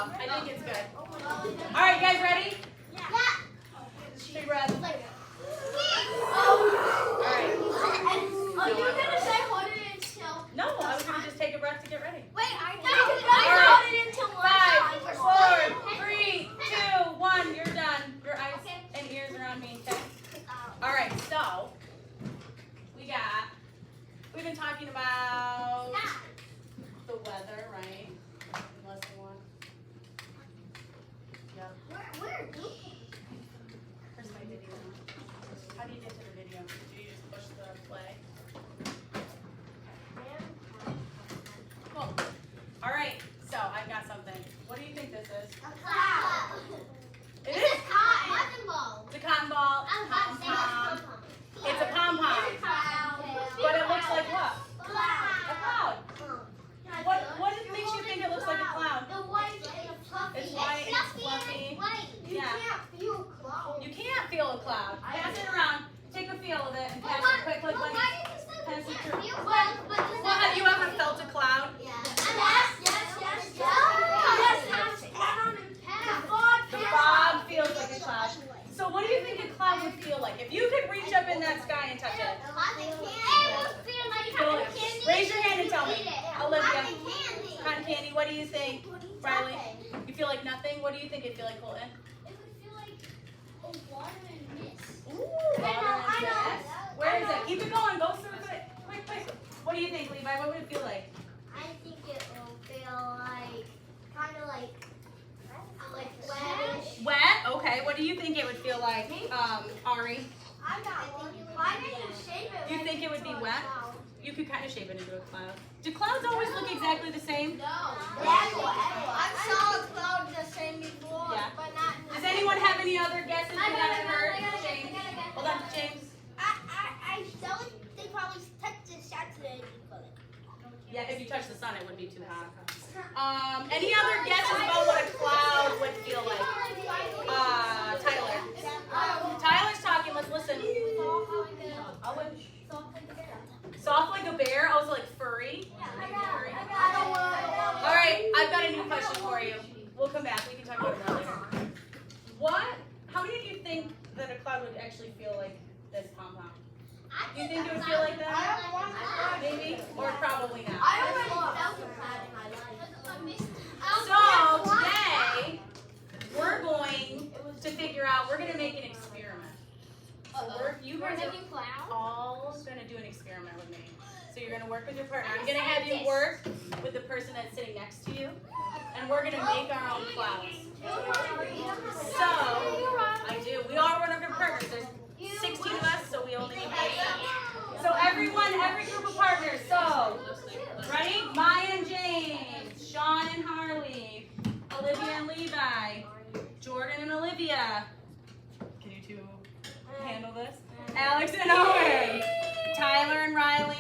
off. I think it's good. All right, guys, ready? Yeah. Big breath. All right. Are you gonna say hold it until? No, I was gonna just take a breath to get ready. Wait, I hold it until 5, 4, 3, 2, 1. You're done. Your eyes and ears are on me. Okay. All right. So we've been talking about the weather, right? Unless you want. Yep. Where? Where's my video? How do you get to the video? Do you just push the play? Cool. All right. So I've got something. What do you think this is? A cloud. It is. It's a cotton ball. It's a cotton ball. Pom-pom. It's a pom-pom. But it looks like what? A cloud. What makes you think it looks like a cloud? The white and the fluffy. It's white, it's fluffy. You Yeah. can't feel a cloud. You can't feel a cloud. Pass it around. Take a feel of it and pass it quick. But why did you say Pass it we through. can't feel Well, have you ever it? felt a cloud? Yes. The fog feels like a cloud. So what do you think a cloud would feel like? If you could reach up in that sky and touch it. Raise your hand and tell me. Olivia. Cotton candy, what do you think? Riley? You feel like nothing? What do you think it'd feel like, Colton? It would feel like a water and mist. Ooh, I know. Where is it? Keep it going. Go through it. Quick. What do you think, Levi? What would it feel like? I think it will feel like, kind of like wettish. Wet? Okay. What do you think it would feel like, Ari? I didn't shape it. You think it would be wet? You could kind of shape it into a cloud. Do clouds always look exactly the same? No. I saw a cloud the same before, Yeah. but not. Does anyone have any other guesses we haven't heard? James? Hold on, James. I felt they probably touched the shot today. Yeah, if you touch the sun, it would be too hot. Any other guesses about what a cloud would feel like? Tyler. Tyler's talking. Let's listen. Soft like a bear. Also like furry. All right, I've got a new question for you. We'll come back. We can talk about that later. How many of you think that a cloud would actually feel like this pom-pom? Do you think it would feel like that? Maybe? Or probably not? I already felt a cloud in my life. So today, we're going to figure out, we're going to make an experiment. So you guys are all going to do an experiment with me. So you're going to work with your partner. I'm going to have you work with the person that's sitting next to you. And we're going to make our own clouds. So, I do. We all run over partners. There's 16 of us, so we only need 8. So every group of partners. So, ready? Maya and James, Sean and Harley, Olivia and Levi, Jordan and Olivia. Can you two handle this? Alex and Owen, Tyler and Riley,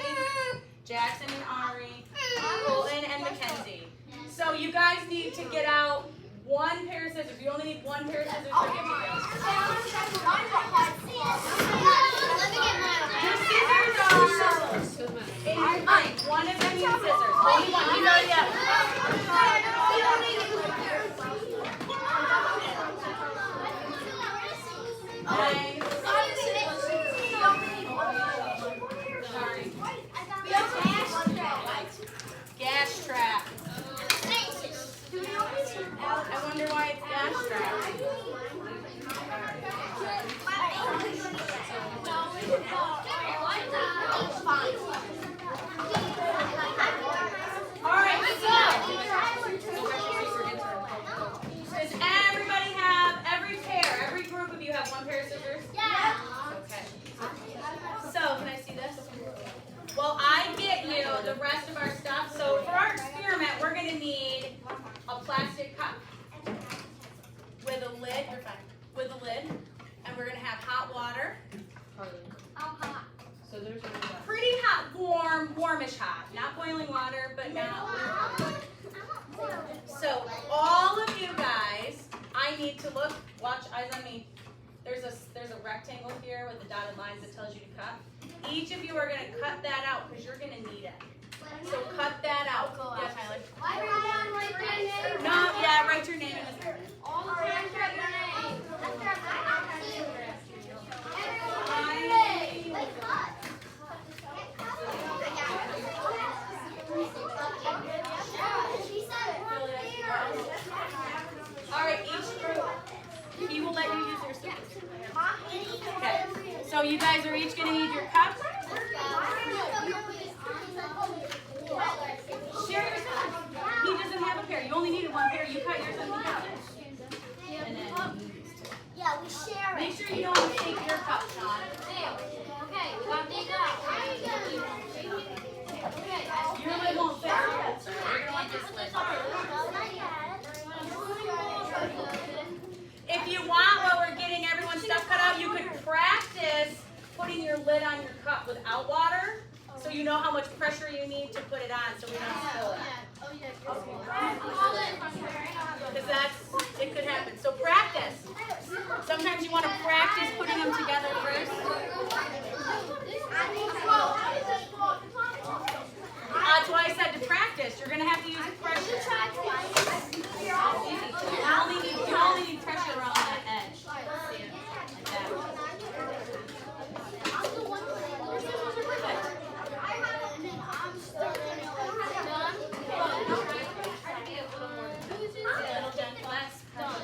Jackson and Ari, Colton and Mackenzie. So you guys need to get out one pair of scissors. You only need one pair of scissors for each of you. Your scissors are in your mind. One of them needs scissors. Only one. You know yet. Okay. Sorry. Gas trap. I wonder why it's gas trap. Alright, so does everybody have, every group of you have one pair of scissors? Yeah. Okay. So, can I see this? Well, I get you the rest of our stuff. So for our experiment, we're going to need a plastic cup with a lid. You're fine. With a lid, and we're going to have hot water. So there's Pretty hot, warmish hot. Not boiling water, but not lukewarm. So all of you guys, I need to look. Watch, eyes on me. There's a rectangle here with the dotted lines that tells you to cut. Each of you are going to cut that out because you're going to need it. So cut that out. Yeah, Tyler. Why do I want to write my name? No, yeah, write your name. you guys are each going to need your cup. Share yours. He doesn't have a pair. You only needed one pair. You cut yours and he cut it. And then yeah, we share it. make sure you don't take your cup, Sean. Okay, we got these out. Your lid won't fit. You're going to want this lid. If you want, while we're getting everyone's stuff cut out, you could practice putting your lid on your cup without water, so you know how much pressure you need to put it on, so we don't spill it. Because it could happen. So practice. Sometimes you want to practice putting them together first. That's why I said to practice. You're going to have to use pressure. You only need pressure around that edge. Like that.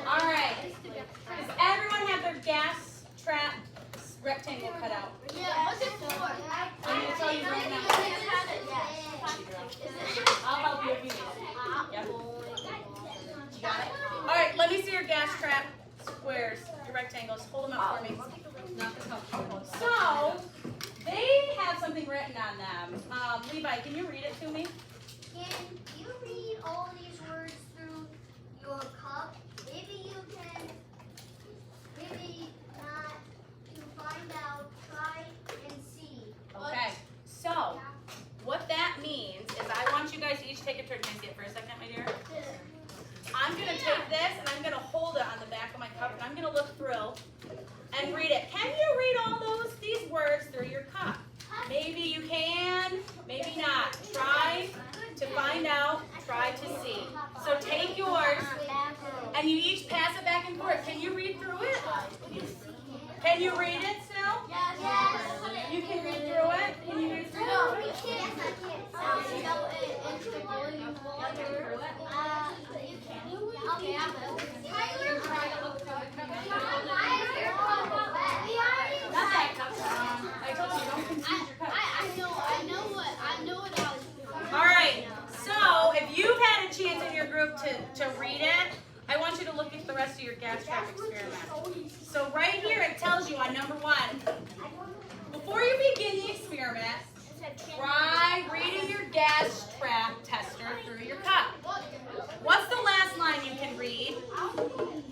All right. Does everyone have their gas trap rectangle cut out? Yeah, what's it for? I'm going to tell you right now. I'll help you if you need it. Yep. You got it? All right, let me see your gas trap squares, your rectangles. Hold them up for me. So, they have something written on them. Levi, can you read it to me? Can you read all these words through your cup? Maybe you can, maybe not, to find out, try and see. Okay, so what that means is I want you guys to each take a turn. Can I see it for a second, my dear? I'm going to take this and I'm going to hold it on the back of my cup and I'm going to look through and read it. Can you read all these words through your cup? Maybe you can, maybe not. Try to find out, try to see. So take yours and you each pass it back and forth. Can you read through it? Can you read it still? Yes. You can read through it? Can you read through it? No, we can't. Okay, I'm Tyler, try to look through it. Not that cup. I told you, don't confuse your cup. I know what I was doing. All right, so if you've had a chance in your group to read it, I want you to look at the rest of your gas trap experiment. So right here it tells you on number 1, before you begin the experiment, try reading your gas trap tester through your cup. What's the last line you can read?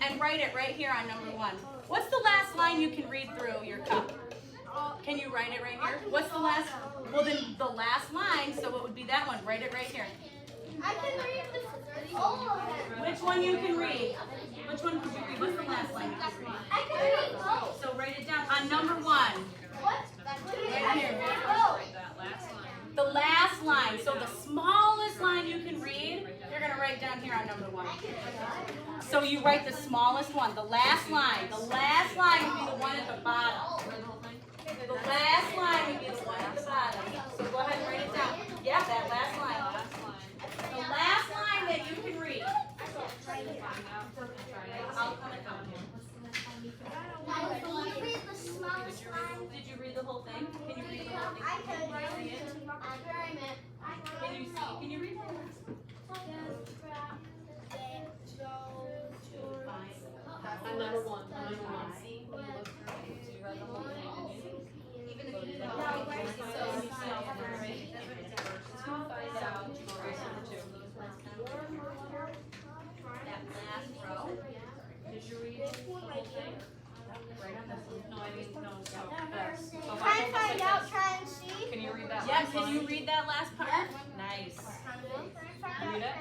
And write it right here on number 1. What's the last line you can read through your cup? Can you write it right here? What's the last? Well, then the last line, so it would be that one. Write it right here. I can read all of them. Which one you can read? Which one could you read? What's the last line you can read? I can read both. So write it down on number 1. What? Right here. The last line. So the smallest line you can read, you're going to write down here on number 1. So you write the smallest one. The last line. The last line would be the one at the bottom. The last line would be the one at the bottom. So go ahead and write it down. Yeah, that last line. The last line that you can read. I'll come and help you. Did you read the whole thing? Can you read the whole thing? I could. Can you see it? Can you see? Can you read that? On number 1. Even if you didn't that last row. Did you read the whole thing? Right on this one. No, I mean, no. Try and find out, try and see. Can you read that Yeah, last can line? you read that last part? Nice. Read it?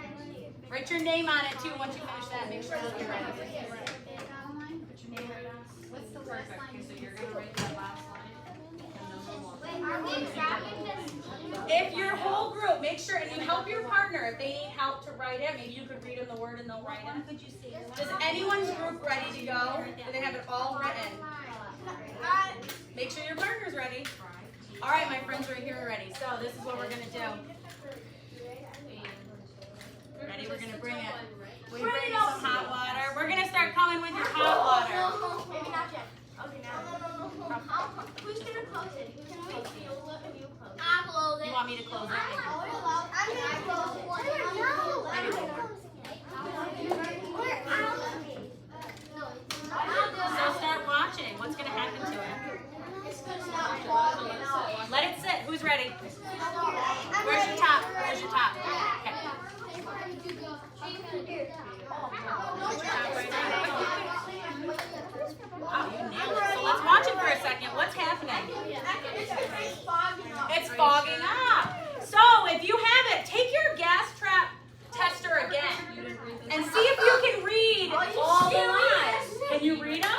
Write your name on it too once you finish that. Make sure that you're right. What's the perfect? Okay, so you're going to write that last line and number 1. Wait, are we grabbing this? If your whole group, make sure, and you help your partner if they need help to write it. Maybe you could read them the word and they'll write it. Is anyone's group ready to go? Do they have it all written? Make sure your partner's ready. All right, my friends right here are ready. So this is what we're going to do. Ready? We're going to bring it. We bring you some hot water. We're going to start coming with your hot water. Maybe not yet. Okay, now. close it. So start watching. What's going to happen to it? Let it sit. Who's ready? Where's your top? Where's your top? Okay. Oh, you nailed it. So let's watch it for a second. What's happening? It's fogging up. So if you have it, take your gas trap tester again and see if you can read all the lines. Can you read them?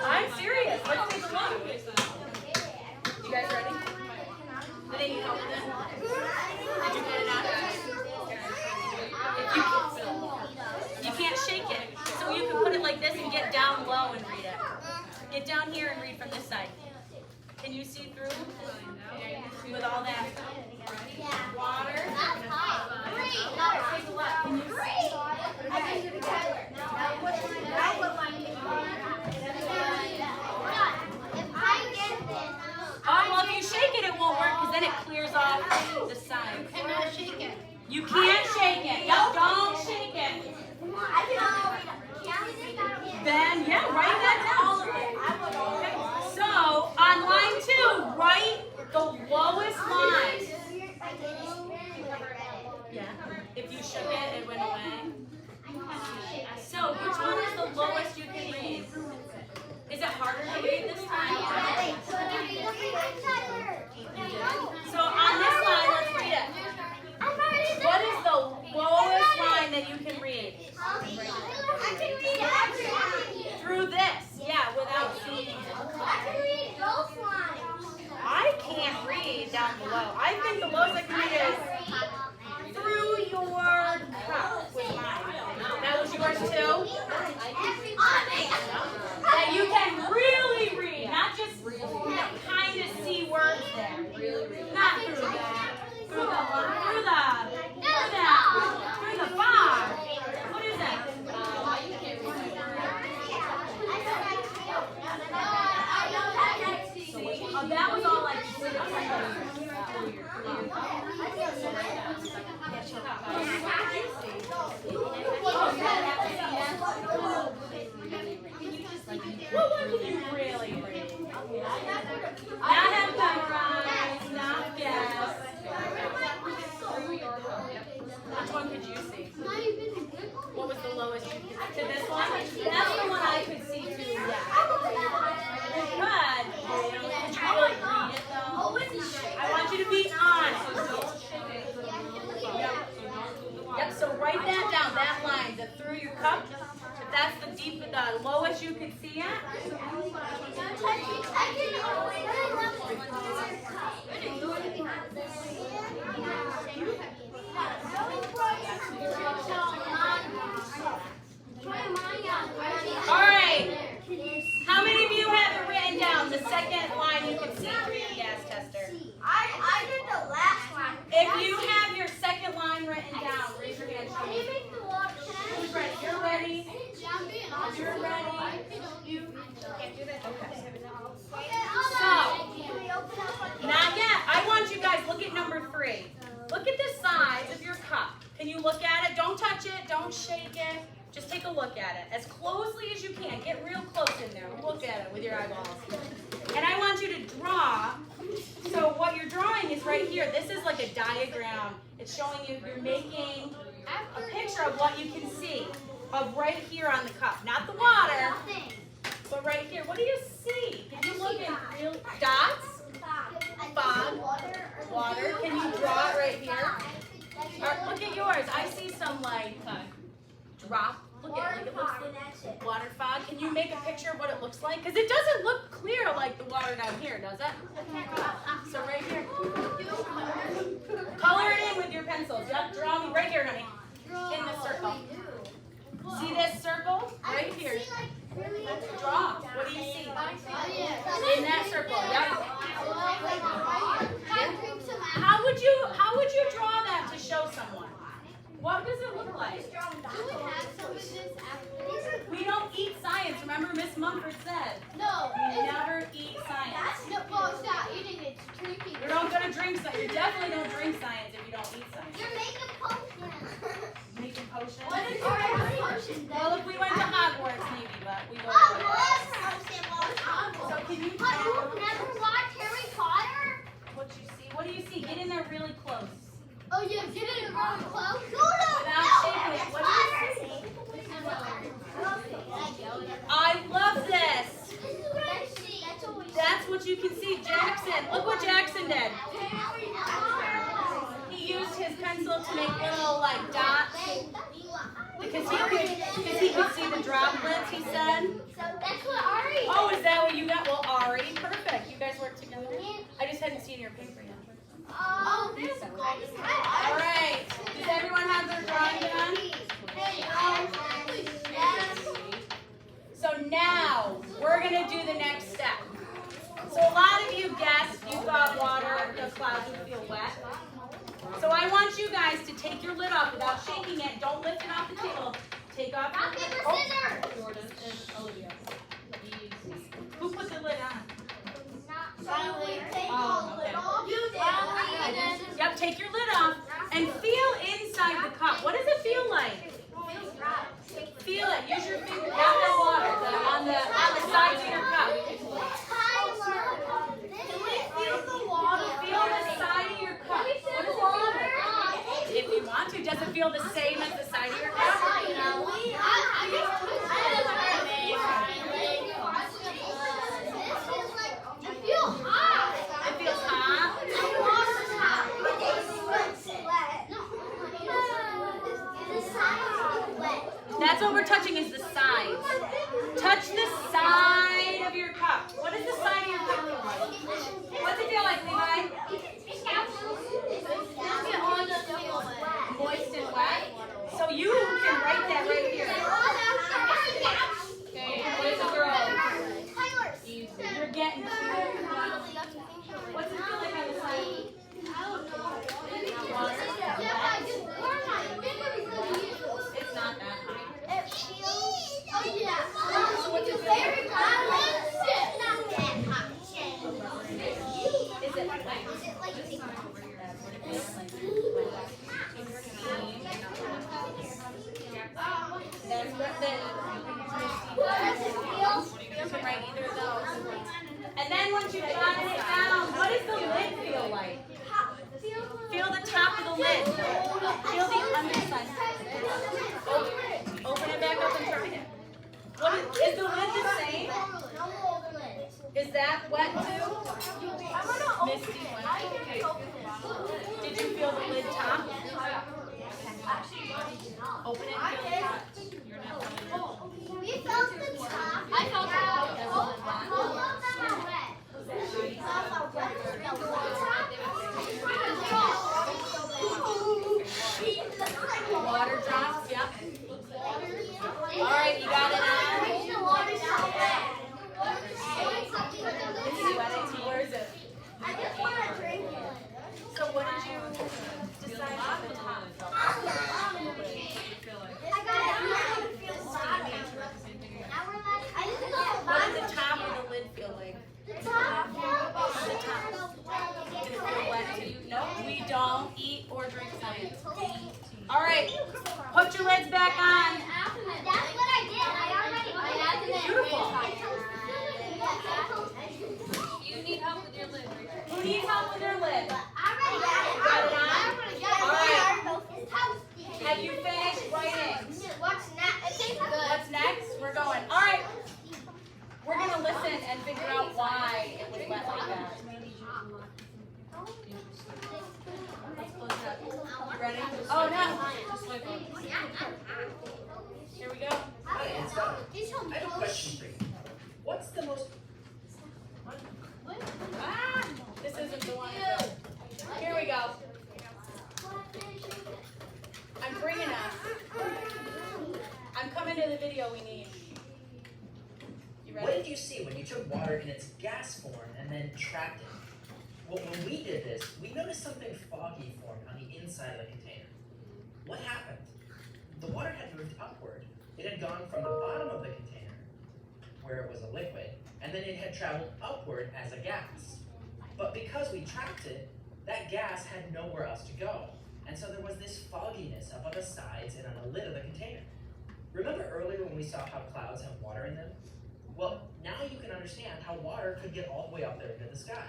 I'm serious. Let's take a look. You guys ready? Did they need help with it? Did you get it out? You can't shake it. So you can put it like this and get down low and read it. Get down here and read from this side. Can you see through with all that water? Can you see? Oh, well, if you shake it, it won't work because then it clears off the side. You can't shake it. Yep, don't shake it. Then, yeah, write that down. Okay. So, on line 2, write the lowest line. Yeah, if you shook it, it went away. So, which one is the lowest you can read? Is it harder to read this time? So, on this line, let's read it. What is the lowest line that you can read? I can read everything. Through this, yeah, without seeing it. I can read those lines. I can't read down below. I think the lowest I can read is through your cup with mine. That was yours too? That you can really read, not just kind of see words there. Not through that. Through the fog. What is that? That was all I could see. What one can you really read? Not have memorized, not guess. Which one could you see? What was the lowest you could see? To this one? That's the one I could see too, yeah. Good. Could you really read it though? I want you to be honest. Yep, so write that down, that line, the through your cup. If that's the lowest you could see it. All right. How many of you have it written down? The second line you can see through your gas tester. I did the last one. If you have your second line written down, raise your hand. Can you make the water? Who's ready? You're ready. You're ready. You can't do that. Okay. So, not yet. I want you guys, look at number 3. Look at the size of your cup. Can you look at it? Don't touch it. Don't shake it. Just take a look at it. As closely as you can. Get real close in there. Look at it with your eyeballs. And I want you to draw. So what you're drawing is right here. This is like a diagram. It's showing you, you're making a picture of what you can see. Of right here on the cup. Not the water, but right here. What do you see? Can you look at real dots? Fog. Water. Can you draw it right here? Or look at yours. I see some like drop. Look at it. It looks like water fog. Can you make a picture of what it looks like? Because it doesn't look clear like the water down here, does it? So right here. Color it in with your pencils. Yep. Draw me right here, honey. In the circle. See this circle? Right here. Draw. What do you see? In that circle. Yep. How would you draw that to show someone? What does it look like? We don't eat science. Remember Miss Mumford said. No. We never eat science. No, well, stop eating it. Drinking. You're not going to drink science. You're definitely don't drink science if you don't eat science. You're making potions. Making potions? What is potion? Well, if we went to Hogwarts, maybe, but we go to So can you But you've never watched Harry Potter? what you see? What do you see? Get in there really close. Oh, yeah, get it really close. Without shaking it. What do you see? I love this. That's what you can see. Jackson. Look what Jackson did. He used his pencil to make little like dots because he could see the droplets, he said. That's what Ari. Oh, is that what you got? Well, Ari, perfect. You guys work together. I just hadn't seen your paper yet. Oh, this is All right. Does everyone have their drawing done? So now we're going to do the next step. So a lot of you guessed you thought water, the clouds would feel wet. So I want you guys to take your lid off without shaking it. Don't lift it off the table. Take off your lid. Jordan and Olivia. Easy. Who put the lid on? Yep, take your lid off and feel inside the cup. What does it feel like? Feel it. Use your finger. Not the water. On the sides of your cup. Feel the side of your cup. What is it feel like? If you want to. Does it feel the same as the side of your cup? It feels hot. That's what we're touching is the sides. Touch the side of your cup. What does the side of your cup feel like? What's it feel like, Levi? Moist and wet. So you can write that right here. Okay, boys and girls. You're getting to what's it feel like on the side? It's not that high. So what's it feel like? Is it like that's what the you can write either of those. And then once you've gotten it down, what does the lid feel like? Feel the top of the lid. Feel the underside. Open it back up and try it. Is the lid the same? Is that wet too? Misty wet. Did you feel the lid top? Open it and feel the top. We felt the top. I felt Water drops, yep. Alright, you got it on. It's sweating. Where is it? I just want to drink it. So what did you decide on the top? I got it. I'm not going to feel bottom. What did the top of the lid feel like? The top. The top. Did it feel wet to you? No, we don't eat or drink science. Alright, put your lids back on. That's what I did. I already Beautiful. You need help with your lid, right? Who needs help with their lid? I already got it. Got it on? Alright. It's toasty. Have you finished writing? What's next? It tastes good. What's next? We're going. Alright. We're going to listen and figure out why it was wet like that. Let's close it up. You ready? Oh, no. Here we go. Hi, it's Doug. I have a question for you. What's the most... Ah, this isn't the one. Here we go. I'm bringing us. I'm coming to the video we need. You What ready? did you see when you took water in its gas form and then trapped it? Well, when we did this, we noticed something foggy formed on the inside of the container. What happened? The water had moved upward. It had gone from the bottom of the container, where it was a liquid, and then it had traveled upward as a gas. But because we trapped it, that gas had nowhere else to go. And so there was this fogginess up on the sides and on the lid of the container. Remember earlier when we saw how clouds have water in them? Well, now you can understand how water could get all the way up there into the sky.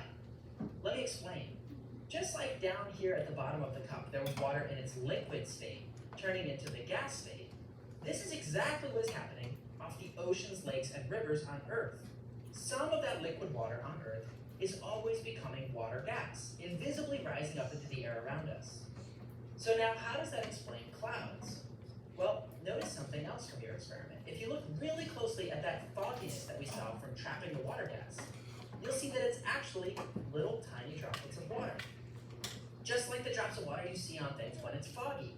Let me explain. Just like down here at the bottom of the cup, there was water in its liquid state, turning into the gas state. This is exactly what is happening off the oceans, lakes, and rivers on Earth. Some of that liquid water on Earth is always becoming water gas, invisibly rising up into the air around us. So now, how does that explain clouds? Well, notice something else from your experiment. If you look really closely at that fogginess that we saw from trapping the water gas, you'll see that it's actually little tiny droplets of water. Just like the drops of water you see on things when it's foggy.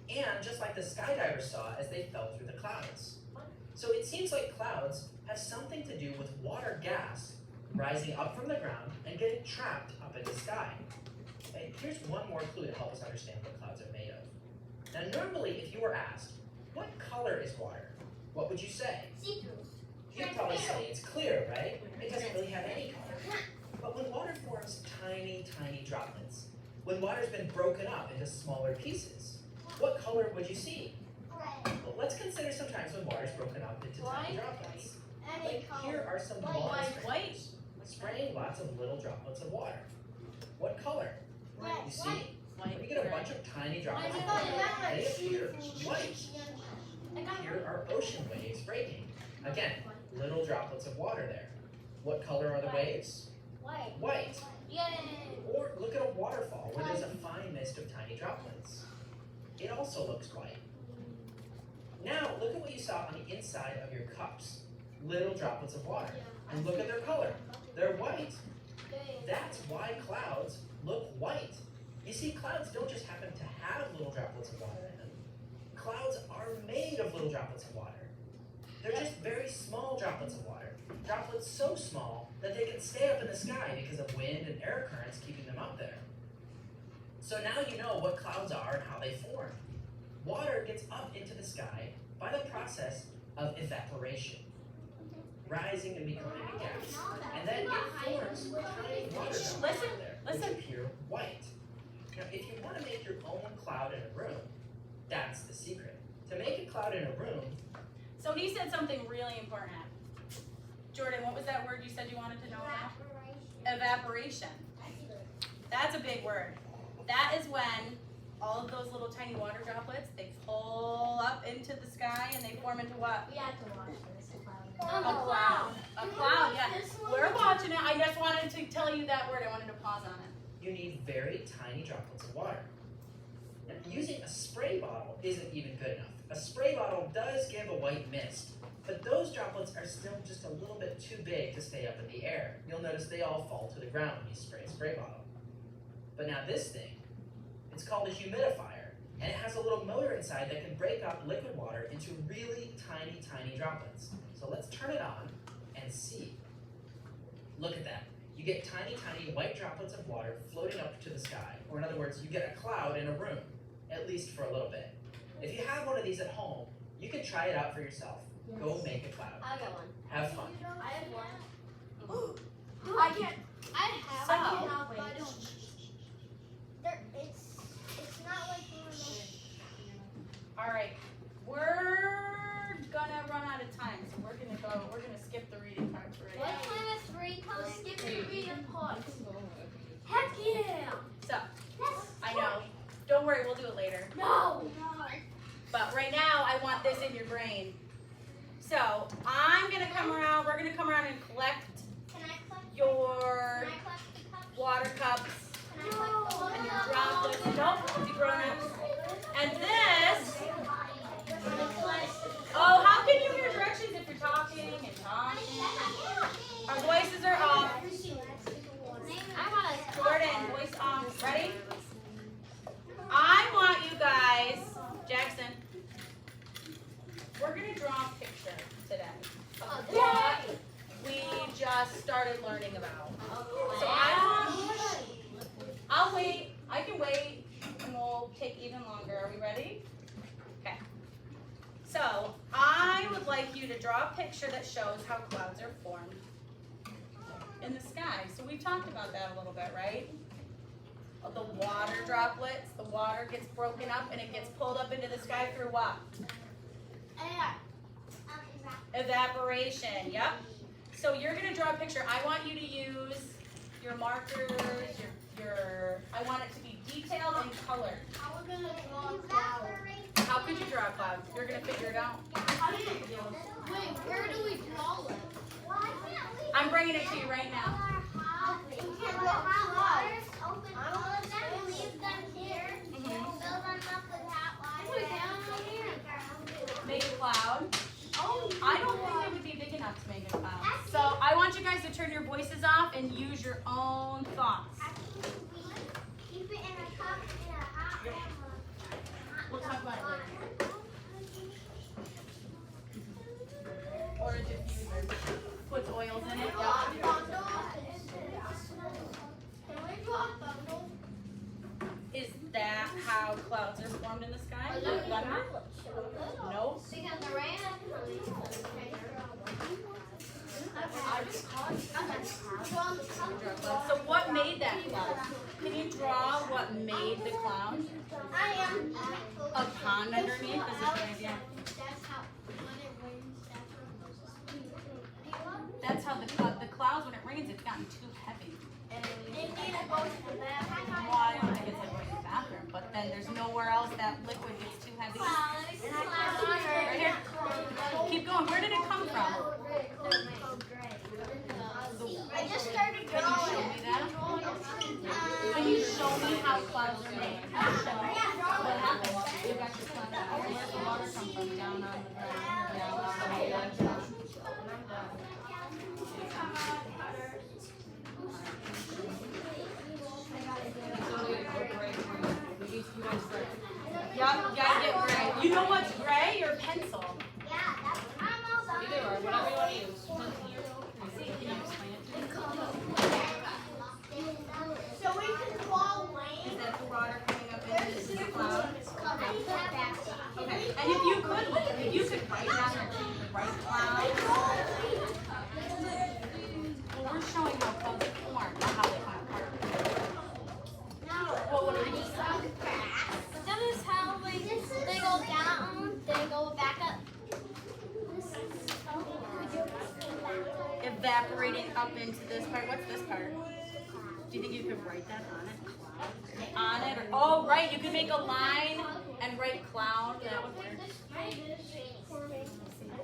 And just like the skydivers saw as they fell through the clouds. So it seems like clouds have something to do with water gas rising up from the ground and getting trapped up in the sky. And here's one more clue to help us understand what clouds are made of. Now normally if you were asked, what color is water? What would you say? See-through. You'd probably say it's clear, right? It doesn't really have any color. But when water forms tiny, tiny droplets, when water's been broken up into smaller pieces, what color would you see? Red. Well, let's consider some times when water's broken up into tiny droplets. Any Like color. here are some lawn sprayers, spraying lots of little droplets of water. What color? Red. You see, when we get a bunch of tiny droplets of I thought water, that they was appear see-through. white. Here are ocean waves breaking. Again, little droplets of water there. What color are the waves? White. White. Yay. Or look at a waterfall where there's a fine mist of tiny droplets. It also looks white. Now, look at what you saw on the inside of your cups. Little droplets of water. And look at their color. They're white. That's why clouds look white. You see, clouds don't just happen to have little droplets of water in them. Clouds are made of little droplets of water. They're just very small droplets of water. Droplets so small that they can stay up in the sky because of wind and air currents keeping them up there. So now you know what clouds are and how they form. Water gets up into the sky by the process of evaporation, rising and becoming a gas. And then it forms tiny water droplets there, which appear white. Now, if you want to make your own cloud in a room, that's the secret. To make a cloud in a room, So he said something really important. Jordan, what was that word you said you wanted to know about? Evaporation. That's a big word. That is when all of those little tiny water droplets, they pull up into the sky and they form into what? We have to watch this. A cloud. A cloud, yeah. We're watching it. I just wanted to tell you that word. I wanted to pause on it. you need very tiny droplets of water. Now, using a spray bottle isn't even good enough. A spray bottle does give a white mist, but those droplets are still just a little bit too big to stay up in the air. You'll notice they all fall to the ground when you spray a spray bottle. But now this thing, it's called a humidifier, and it has a little motor inside that can break up liquid water into really tiny, tiny droplets. So let's turn it on and see. Look at that. You get tiny, tiny white droplets of water floating up to the sky. Or in other words, you get a cloud in a room, at least for a little bit. If you have one of these at home, you can try it out for yourself. Yes. Go make a cloud. I got one. Have fun. I have one. I can't. I cannot wait. It's not like All right, we're gonna run out of time, so we're gonna skip the reading part for what right time is 3? Let's skip the reading part. Heck Heck yeah! So, Yes. I know, don't worry, we'll do it later. No. But right now, I want this in your brain. So, we're gonna come around and collect Can I collect? your Can I collect the cups? water cups Can I collect the water and your cups? droplets. Nope, you grown-ups. And this, oh, how can you hear directions if you're talking and talking? Our voices are off. Jordan, voice off. Ready? I want you guys, Jackson, we're gonna draw a picture today of what we just started learning about. So I'll wait, I can wait, and we'll take even longer. Are we ready? Okay. So I would like you to draw a picture that shows how clouds are formed in the sky. So we talked about that a little bit, right? of the water droplets, the water gets broken up and it gets pulled up into the sky through what? Evaporation, yep. So you're gonna draw a picture. I want you to use your markers, I want it to be detailed and colored. How are we gonna draw a cloud? How could you draw a cloud? You're gonna figure it out. Wait, where do we draw it? I'm bringing it to you right now. We can draw clouds. Open all of them and leave them here. Fill them up with hot water. Make a cloud. I don't think it would be big enough to make a cloud. So I want you guys to turn your voices off and use your own thoughts. Keep it in a cup in a hot water. We'll talk about it later. Or a diffuser. Puts oils in it. Is that how clouds are formed in the sky? Thunder? No. So what made that cloud? Can you draw what made the cloud? A pond underneath? Is a good idea. That's how the clouds, when it rains, it's gotten too heavy. Well, I don't think it's like going to the bathroom, but then there's nowhere else that liquid gets too heavy. Right here. Keep going. Where did it come from? I just started Can you show me that? Can you show me how clouds are made? What happens? You got your cloud. Where's the water come from? Down on the ground. Down. Yeah, you gotta get gray. You know what's gray? Your pencil. Either or, whatever you want to use. Can you explain it to me? So we can draw rain. Is that the water coming up into the cloud? Okay, and if you could write down the right cloud. Well, we're showing how clouds form, not how they come apart. Well, what do we just say? That is how they go down, they go back up. Evaporating up into this part. What's this part? Do you think you could write that on it? On it? Or, oh, right. You could make a line and write cloud. That would work.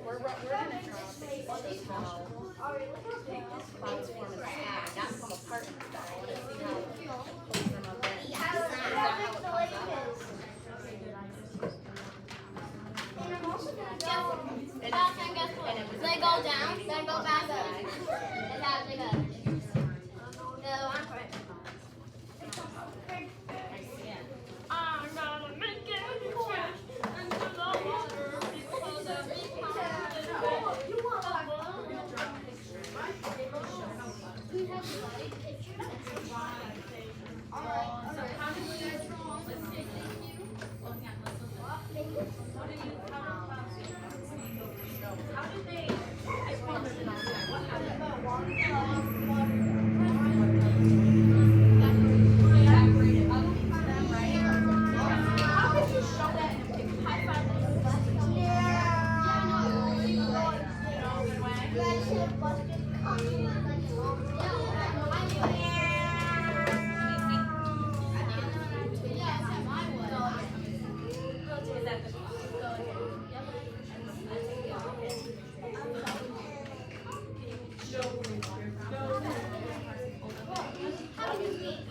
We're going to draw this how clouds form in the sky. Not come apart in the sky. I want to see how it pulls them up in. Is that how it comes up? They go down, then go back up. It has like a. No, I'm right. I see it. I'm gonna make it crash into the water because of How did they get formed in the sky? What happened? Evaporated up into them, right? How could you show that in a picture? High five. Is that the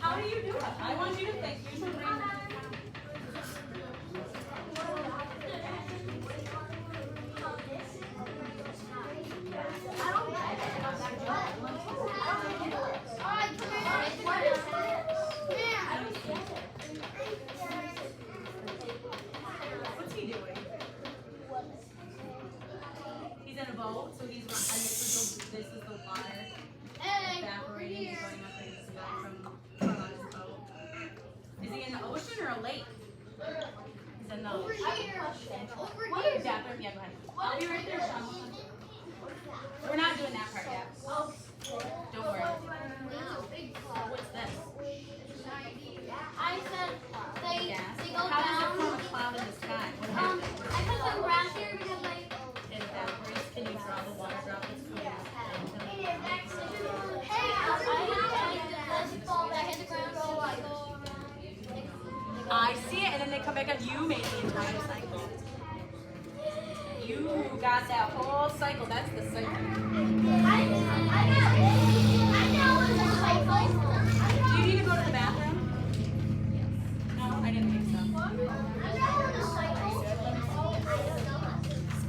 How do you do it? I want you to think. Use your brain. What's he doing? He's in a boat, so he's and this is the water evaporating and going up into the sky from on his boat. Is he in the ocean or a lake? He's in the ocean. What is that? Yeah, go ahead. I'll be right there, Sean. We're not doing that part yet. Don't worry. What's this? they come back up. You made the entire cycle. You got that whole cycle. That's the cycle. I know it's a cycle. Do you need to go to the bathroom? No, I didn't think so. I know it's a cycle.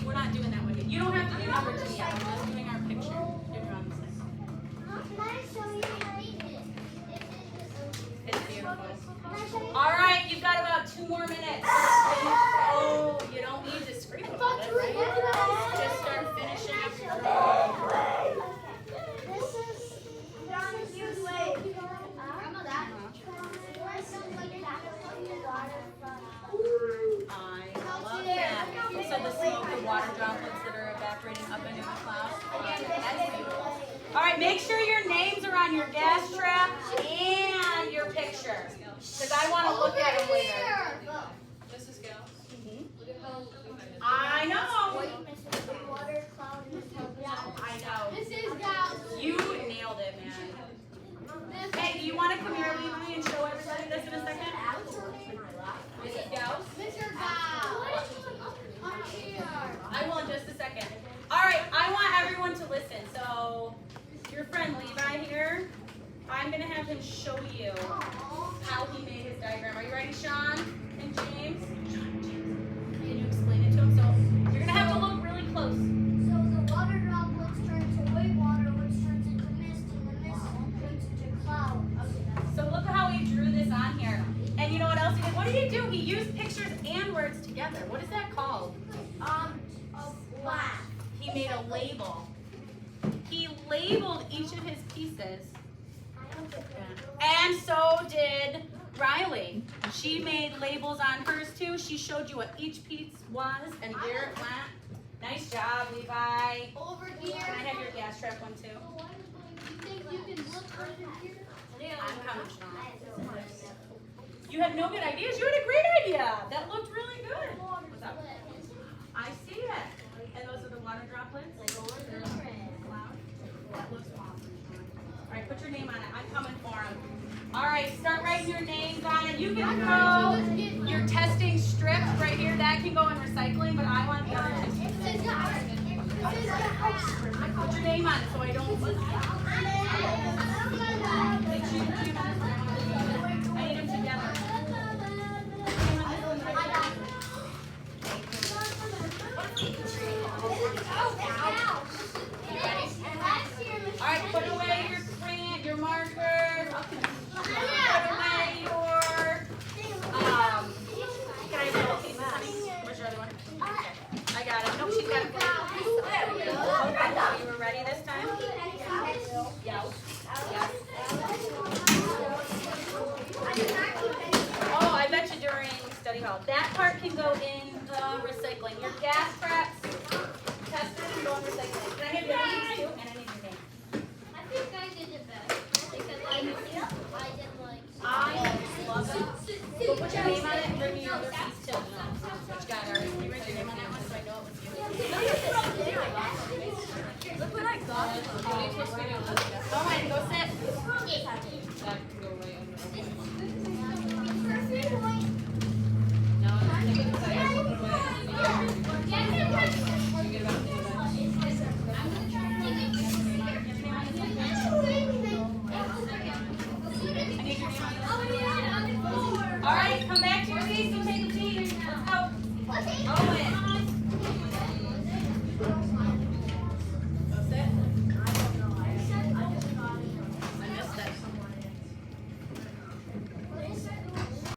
We're not doing that one yet. You don't have to do number 2 yet. We're just doing our picture. If you're on the cycle. Can I show you how we did it? It's beautiful. All right, you've got about 2 more minutes. Oh, you don't need to scream about it, right? Just start finishing up your row. This is from you way. Remember that? I love that. So the smoke, the water droplets that are evaporating up into the cloud. That's beautiful. All right, make sure your names are on your gas trap and your picture, because I want to look at them later. This is Gal. I know. Water cloud and I know. This is Gal. You nailed it, man. Hey, do you want to come here, Levi, and show everybody this in a second? This is Gauss. Mr. Gal. I'm here. I will in just a second. All right, I want everyone to listen. So, your friend Levi here, I'm going to have him show you how he made his diagram. Are you ready, Sean and James? Can you explain it to him? So, you're going to have to look really close. So the water droplets turn to white water, which turns into mist, and the mist turns into cloud. So, look at how he drew this on here. And you know what else he did? What did he do? He used pictures and words together. What is that called? A flag. He made a label. He labeled each of his pieces. And so did Riley. She made labels on hers too. She showed you what each piece was and where it went. Nice job, Levi. Over here. Can I have your gas trap one too? You think you can look over here? I'm coming, Sean. You had no good ideas. You had a great idea. That looked really good. What's up? I see it. And those are the water droplets. That looks awesome, Sean. All right, put your name on it. I'm coming for him. All right, start writing your names on it. You can throw your testing strips right here. That can go in recycling, but I want the other testing strips. Put your name on it so I don't lose it. Make sure you keep them together. I need them together. All right, put away your crayon, your markers. Put away your, can I do all pieces, honey? Where's your other one? I got it. Nope, she's got it. There we go. Okay, you were ready this time? Yeah. Oh, I bet you during study hall. That part can go in the recycling. Your gas traps, testers can go in recycling. Can I have your names too? And I need your name. I think I did it better because I didn't like. I love it. Go put your name on it and bring me your other piece too. Which got her? Can you write your name on that one so I know it was you? Look what I got. What are you supposed to be doing? Go ahead, go sit. That can go right under. No, I think it's like, put away. You get about All right, come back to your seats and take a seat. Let's go. Owen.